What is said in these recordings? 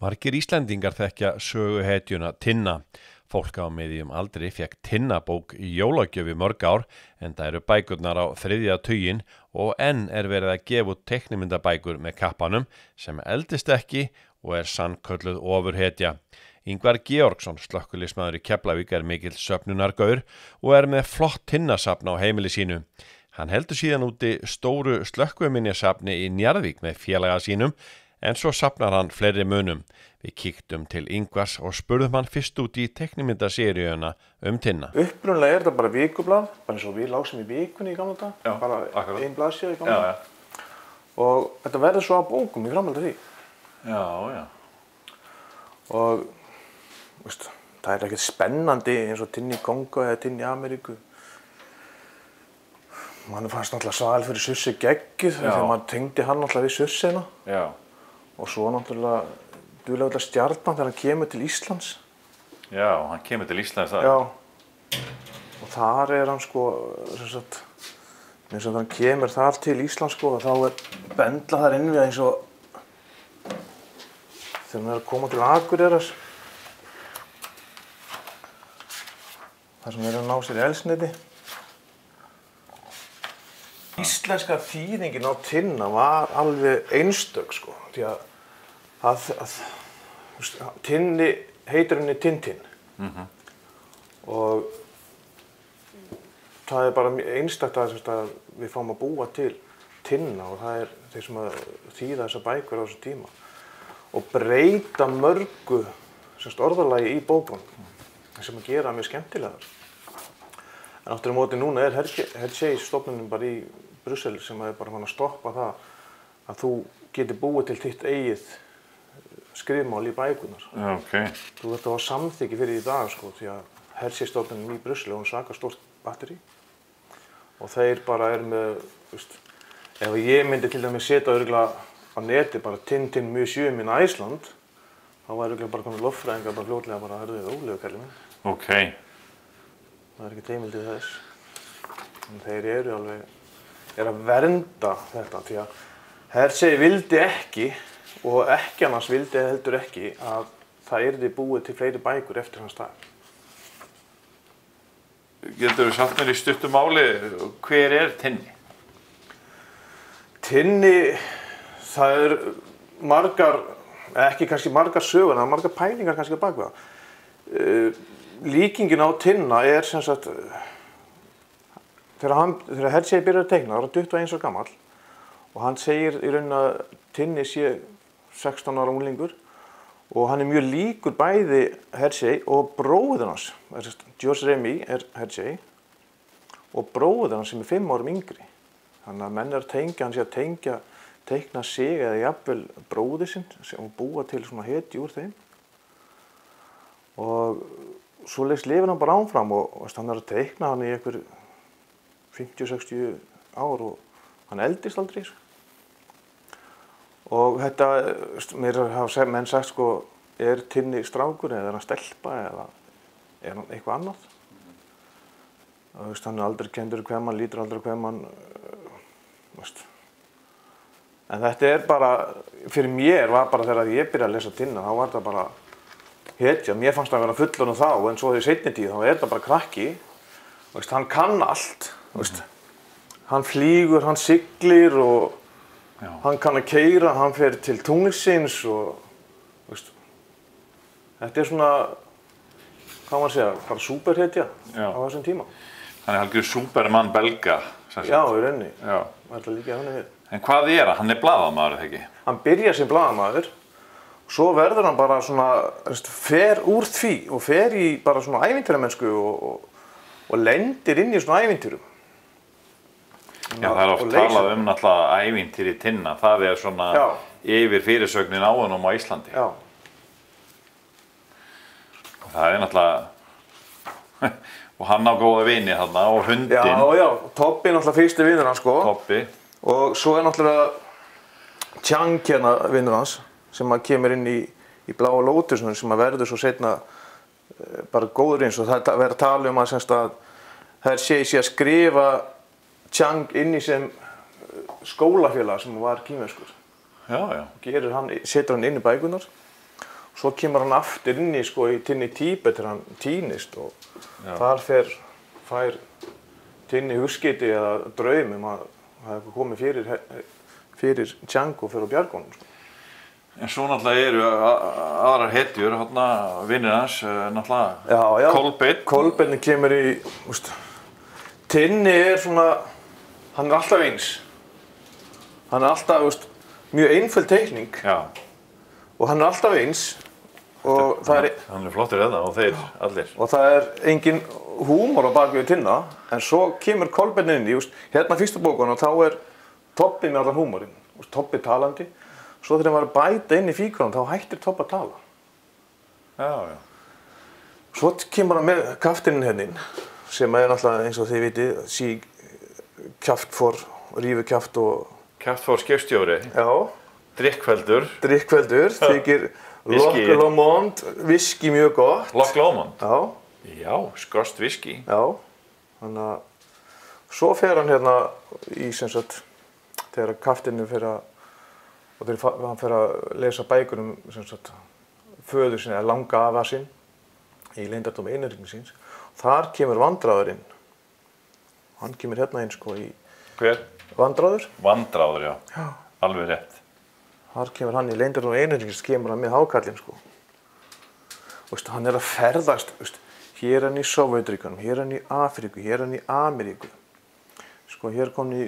Margir Íslendingar þekkja söguhetjuna Tinna. Fólk á miðjum aldri fékk Tinnabók í jólagjöf í mörg ár, enda eru bækurnar á 3. tuginn og enn er verið að gefa út teiknimyndabækur með kappanum sem eldist ekki og er sannkölluð ofurhetja. Ingvar Georgsson, slökkviliðsmaður í Keflavík, er mikill söfnunargaur og er með flott Tinnasafn á heimili sínu. Hann heldur síðan úti stóru slökkviminjasafni í Njarðvík með félaga sínum, en svo safnar hann fleiri munum. Við kíktum til Ingvars og spurðum hann fyrst út í teiknimyndaseríuna Tinna. Upprunalega er þetta bara vikublað, bara eins og við lásum í vikunni í gamla dag, bara ein blaðsíða í gamla dag. Og þetta verður svo að bókum í framhaldi af því. Já. Og veist, það er ekkert spennandi eins og Tinni í Kongo eða Tinni í Ameríku. Mann fannst náttúrulega Sval fyrir Surtsey geggjuð þegar maður tengdi hann náttúrulega við Surtseyna. Já. Og svo náttúrulega duðlega stjarnan þegar hann kemur til Íslands. Já, hann kemur til Íslands það. Já. Og þar er hann sko, eins og hann kemur þar til Íslands sko, og þá er bendla þar inn við eins og þegar hann er að koma til Akureyrar. Þar sem er að ná sér í eldsneyti. Íslenska þýðingin á Tinna var alveg einstök sko, því að Tinni heitir henni Tintin. Og það er bara einstakt að við fáum að búa til Tinna og það er þeir sem að þýða þessar bækur á þessu tíma og breyta mörgu orðalagi í bókunum sem að gera mjög skemmtilegar. En aftur á móti núna er Hergé stofnunin bara í Brussel sem er bara að stoppa það að þú getur búið til þitt eigið skrifmál í bækurnar. Okay. Þú ert að hafa samþykki fyrir í dag sko, því að Hergé stofnunin í Brussel hún svaka stórt batteri og þeir bara er með, ef ég myndi til dæmis setja örugglega á neti bara Tintin Museum in Iceland, þá var örugglega bara komið loftfræðingar bara fljótlega bara hörðuð ólegu kallið minn. Okay. Það er ekki heimildið þess. En þeir eru alveg að vernda þetta því að Hergé vildi ekki og ekkjan hans vildi heldur ekki að það yrði búið til fleiri bækur eftir hans dag. Getur þú sagt mér í stuttu máli, hver er Tinni? Tinni, það er margar, ekki kannski margar sögur, en margar pælingar kannski bak við það. Líkingin á Tinna er sem sagt, þegar Hergé byrjar að teikna, það var 21 ára gamall og hann segir í rauninni að Tinni sé 16 ára unglingur og hann er mjög líkur bæði Hergé og bróðir hans. Georges Remy er Hergé og bróðir hans sem er 5 árum yngri. Þannig að menn er að tengja, hann sé að teikna sig eða jafnvel bróðir sinn og búa til svona hetju úr þeim. Og svoleiðis lifir hann bara áfram og hann er að teikna hann í einhver 50-60 ár og hann eldist aldrei. Og þetta, mér hafa menn sagt sko, er Tinni strákur eða er hann stelpa eða er hann eitthvað annað? Hann er aldrei kenndur kvenmann, lítur aldrei kvenmann, En þetta er bara, fyrir mér var bara þegar ég byrjaði að lesa Tinna, þá var þetta bara hetja. Mér fannst það að vera fullorðinn þá, en svo í seinni tíð, þá er þetta bara krakki. Hann kann allt. Hann flýgur, hann siglir og hann kann að keyra, hann fer til tunglsins og þetta er svona, hvað maður segja, bara súperhetja á þessum tíma. Hann er algjör súpermann belga. Já, í rauninni. Það er líka þannig við. En hvað er hann? Hann er blaðamaður, eða ekki? Hann byrjar sem blaðamaður, svo verður hann bara svona, fer úr því og fer í bara svona ævintýramennsku og lendir inn í svona ævintýrum. Já, það er oft talað náttúrulega ævintýri Tinna, það er svona yfir fyrirsögnin á honum á Íslandi. Já. Það er náttúrulega, og hann á góða vini þarna og hundinn. Já, Tobbi er náttúrulega fyrsti vinur hans sko. Tobbi. Og svo er náttúrulega Chang hérna vinur hans sem kemur inn í Bláa Lótusunum sem verður svo seinna bara góður eins og það verður að tala að Hergé sé að skrifa Chang inn í sem skólafélag sem var kínverskur. Já. Setur hann inn í bækurnar Svo kemur hann aftur inn í, sko, í Tinni Tíbet þegar hann týnist og þar fær Tinni hugskiti eða draum að það hefur komið fyrir Django fyrir að bjarga honum, sko. En svo náttúrulega eru aðrar hetjur, vinnir hans, náttúrulega Kolbeinn. Kolbeinn kemur í, Tinni svona, hann alltaf eins. Hann alltaf, mjög einföld teikning. Já. Og hann alltaf eins. Og það hann flottur þetta og þeir allir. Og það engin húmor á bak við Tinna, en svo kemur Kolbeinn inn í, hérna fyrstu bókunum og þá Tobbi með allan húmorinn. Tobbi talandi. Svo þegar hann var að bæta inn í fígurunum, þá hættir Tobbi að tala. Já. Svo kemur hann með kaftininn hérna inn, sem náttúrulega eins og þið vitið, kjaftfor, rífukjaft og... Kjaftfor skipstjóri. Já. Drikkveldur, þykir Loch Lomond, viski mjög gott. Loch Lomond? Já. Já, skost viski. Já, þannig að svo fer hann hérna í þegar kaftinu hann fer að lesa bækur föður sinni, eða langa afa sinn í leyndardómi einhyrningsins. Þar kemur Vandræðurinn. Hann kemur hérna inn, sko, í... Hver? Vandræður. Vandræður, já. Alveg rétt. Þar kemur hann í leyndardómi einhyrningsins, kemur hann með hákarlinn, sko. Hann að ferðast, hér er hann í Sovétríkjunum, hér er hann í Afríku, hér er hann í Ameríku. Hér er komin í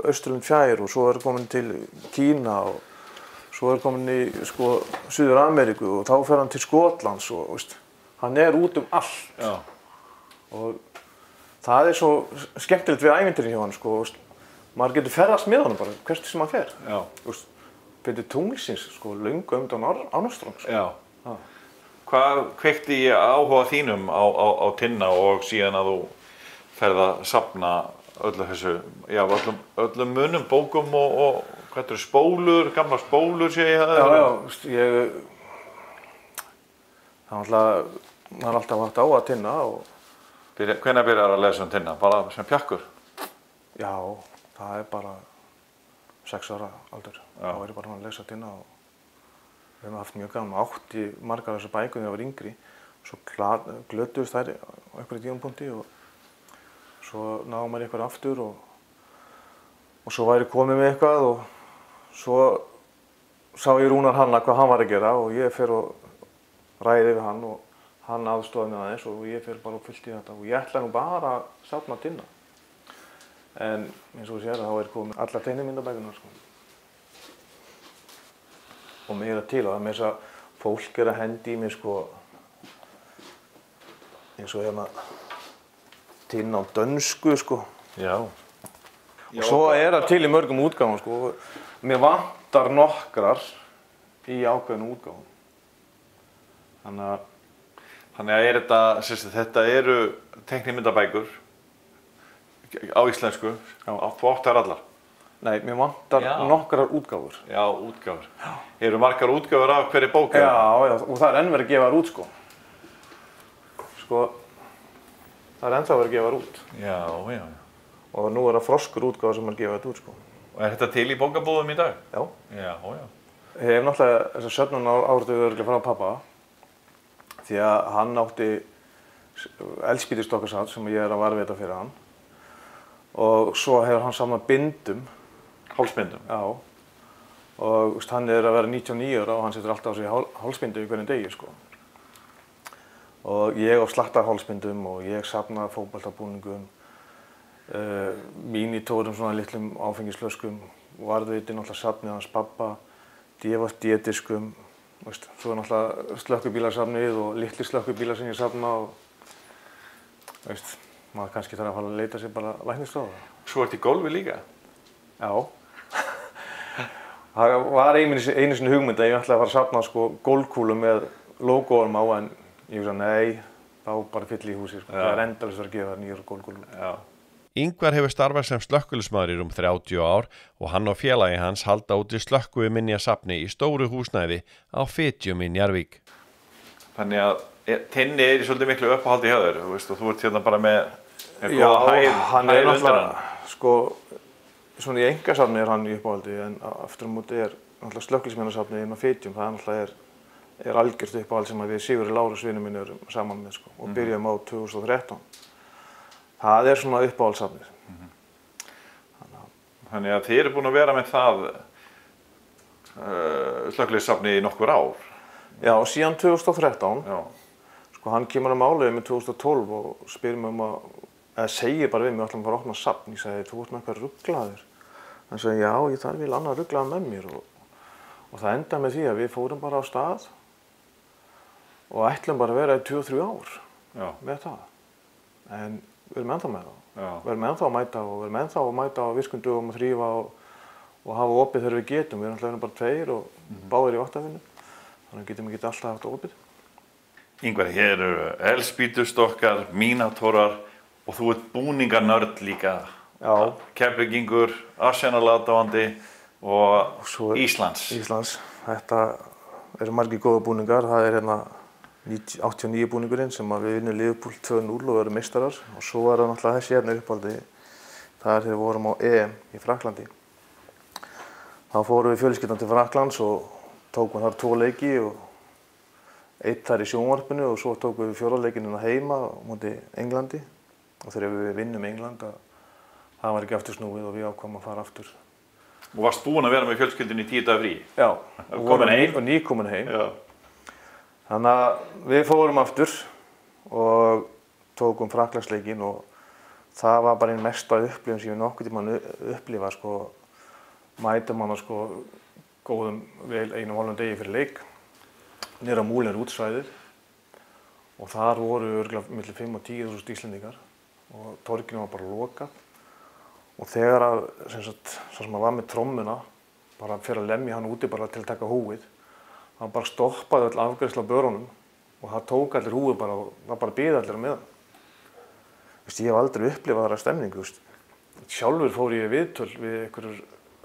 Austurlönd fjær og svo komin til Kína og svo komin í, Suður Ameríku og þá fer hann til Skotlands og, hann út allt. Já. Og það svo skemmtilegt við ævintýrin hjá hann, maður getur ferðast með honum bara, hvert sem hann fer. Já. Fyrir tunglsins, löngu undan Armstrong. Já. Hvað kveikti í áhuga þínum á Tinna og síðan að þú ferð að safna öllum munum, bókum og hvað spólur, gamla spólur sé ég það? Já, það er alltaf haft á að Tinna og... Hvenær byrjar að lesa Tinna? Bara sem pjakkur? Já, það bara 6 ára aldur. Þá ég bara að lesa Tinna og við hefum haft mjög gaman. Átti margar af þessu bækur þegar ég var yngri. Svo glötuðust þær á einhverju tímapunkti og svo náðum maður eitthvað aftur og svo væri komið með eitthvað og svo sá ég Rúnar Hanna hvað hann var að gera og ég fer og ræði við hann og hann aðstoðaði mig aðeins og ég fer bara og fyllti þetta og ég ætlaði nú bara að safna Tinna. En eins og þú sér þá komið allar teiknimyndabækurnar, og meira til og það með þess að fólk að hendi í mig, eins og hérna Tinna á dönsku, Já. Og svo það til í mörgum útgáfum, Mér vantar nokkrar í ákveðnum útgáfum. Þannig að þetta eru teiknimyndabækur á íslensku, þú átt þær allar? Nei, mér vantar nokkrar útgáfur. Já, útgáfur. Eru margar útgáfur af hverri bók? Já, og það enn verið að gefa þær út, það ennþá verið að gefa þær út. Já. Og nú það Froskur útgáfa sem gefa þetta út, Og þetta til í bókabúðum í dag? Já. Já. Ég hef náttúrulega þessar 17 áratugu örugglega frá pabba, því að hann átti eldspýtustokkarsafn sem ég að varðveita fyrir hann. Og svo hefur hann safnað bindum. Hálsbindum? Já. Og hann að vera 99 ára og hann setur alltaf á sig hálsbindu í hverjum degi, Og ég á slatta hálsbindum og ég safna fótboltabúningum, mínitórum svona litlum áfengislöskum, varðveiti náttúrulega safnið hans pabba, DVD-diskum, svo náttúrulega slökkubílasafnið og litli slökkubílar sem ég safna og maður kannski þarf að fara að leita sér bara læknisstofu. Svo í golfi líka? Já. Það var einu sinni hugmynd að ég ætlaði að fara að safna gólfkúlum með logoum á, en ég hugsa nei, þá bara fyll í húsi. Það endalaust að gefa nýjar gólfkúlum. Já. Ingvar hefur starfað sem slökkviliðsmaður í 30 ár og hann og félagi hans halda úti slökkviminjasafni í stóru húsnæði á Fitjum í Njarðvík. Þannig að Tinni í svolítið miklu uppáhaldi hjá þér, og þú ert hérna bara með góða hæð undir hann. Svona í einkasafni hann í uppáhaldi, en aftur á móti náttúrulega slökkviliðsmannasafni inn á Fitjum, það náttúrulega er algjört uppáhald sem við Sigurður Lárus vinur minn erum saman með sko, og byrjum á 2013. Það er svona uppáhaldssafnið. Þannig að þið eru búin að vera með það slökkviliðssafni í nokkur ár. Já, síðan 2013. Já. Sko hann kemur að mála við mig 2012 og spyr mig eða segir bara við mig, við ætlum bara að opna safn. Ég segi, þú ert með eitthvað ruglaður. Hann segi, já, ég þarf vel annað ruglaður með mér og það endaði með því að við fórum bara á stað og ætlum bara að vera í 2-3 ár með það. En við erum ennþá með það. Við erum ennþá að mæta og við erum ennþá að mæta á virkum dögum og þrífa og hafa opið þegar við getum. Við erum alltaf bara 2 og báðir í vaktavinnu. Þannig getum við alltaf haft opið. Ingvar, hér eru eldspýtustokkar, mínatórar og þú ert búningarnörd líka. Já. Keflvíkingur, Arsenal-aðdáandi og Íslands. Þetta eru margir góða búningar. Það er hérna 89 búningurinn sem við vinnum Liverpool 2-0 og erum meistarar. Og svo er það náttúrulega þessi hérna uppáldi. Það er þegar við vorum á EM í Frakklandi. Þá fórum við fjölskyldan til Frakklands og tókum þar 2 leiki og 1 þar í sjónvarpinu og svo tókum við 4. leikinn heima á móti Englandi. Og þegar við vinnum England það var ekki aftur snúið og við ákváðum að fara aftur. Og varst búinn að vera með fjölskyldunni í 10 daga frí? Já, og nýkomin heim. Já. Þannig að við fórum aftur og tókum Frakklandsleikinn og það var bara einn mesta upplifun sem ég nokkuð tímann upplifa sko, mæta manna sko góðum vel 1,5 degi fyrir leik niður á Múlin útsvæðið og þar voru örugglega milli 5 og 10.000 Íslendingar og torginu var bara lokað. Og þegar að, sá sem var með trommuna, bara fyrir að lemja hann úti bara til að taka húið, hann bara stoppaði öll afgreiðsla á börunum og það tók allir húið bara og það bara biði allir á meðan. Ég hef aldrei upplifað þessa stemningu. Sjálfur fór ég viðtöl við einhverjur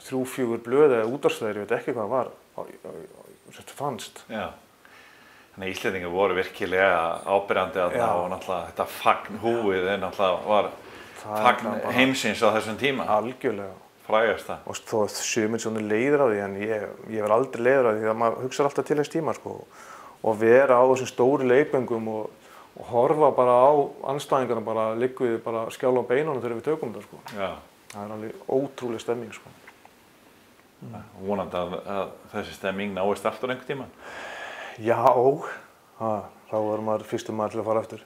3-4 blöð eða útvarpsþættir, ég veit ekki hvað það var, fannst. Já. Þannig að Íslendingar voru virkilega áberandi þarna og náttúrulega þetta fagn húið náttúrulega var fagn heimsins á þessum tíma. Algjörlega. Frægasta. Og þó að sumir svona leiður á því en ég var aldrei leiður á því að maður hugsar alltaf til þess tíma sko og vera á þessum stóru leikvöngum og horfa bara á andstæðingarna bara liggum við bara skjála á beinunum þegar við tökum þetta sko. Já. Það er alveg ótrúleg stemming sko. Vonandi að þessi stemming náist aftur einhvern tímann. Já, þá var maður fyrstur maður til að fara aftur.